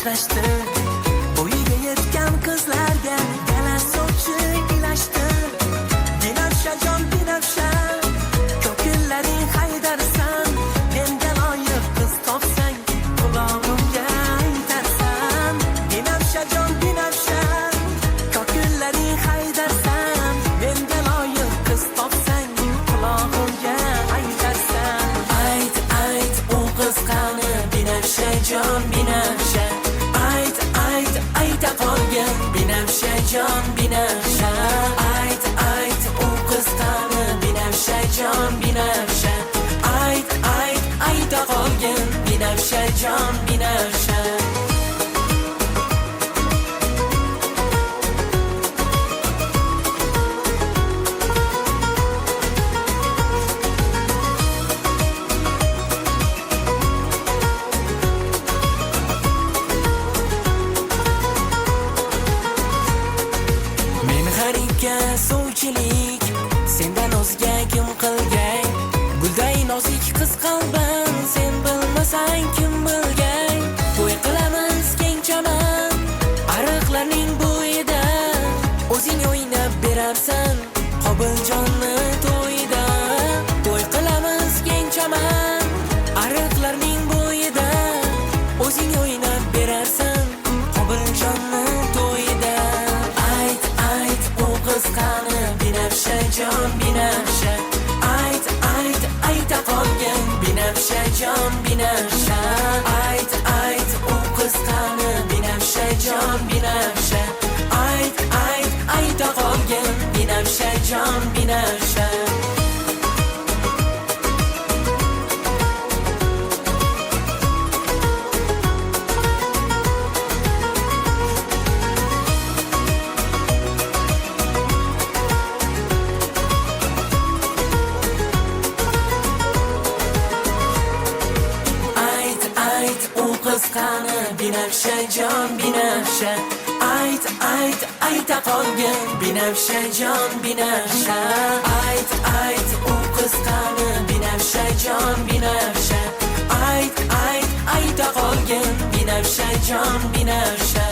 ajrashdi. Bo'yiga yetgan qizlarga gala sovchi ilashdi. Binafshajon binafsha, ko'killaring haydarsan. Menga loyiq qiz topsang, qulog'imga aytarsan. Binafshajon binafsha, ko'killaring haydarsan. Menga loyiq qiz topsang, qulog'imga aytarsan. Ayt, ayt, u qiz qani? Binafshajon binafsha. Ayt, ayt, ayta qolgin. Binafshajon binafsha. Ayt, ayt, u qiz qani? Binafshajon binafsha. Ayt, ayt, ayta qolgin. Binafshajon binafsha. Men xaridga suvchilik, sendan o'zga kim qilgay? Gulday nozik qiz qalbim, sen bilmasang kim bilgay? To'y qilamiz keng chaman, ariqlarning bo'yida. O'zing o'ynab berarsan, Qobiljonni to'yida. To'y qilamiz keng chaman, ariqlarning bo'yida. O'zing o'ynab berarsan, Qobiljonni to'yida. Ayt, ayt, u qiz qani? Binafshajon binafsha. Ayt, ayt, ayta qolgin. Binafshajon binafsha. Ayt, ayt, u qiz qani? Binafshajon binafsha. Ayt, ayt, ayta qolgin. Binafshajon binafsha. Ayt, ayt, u qiz qani? Binafshajon binafsha. Ayt, ayt, ayta qolgin. Binafshajon binafsha. Ayt, ayt, u qiz qani? Binafshajon binafsha. Ayt, ayt, ayta qolgin. Binafshajon binafsha.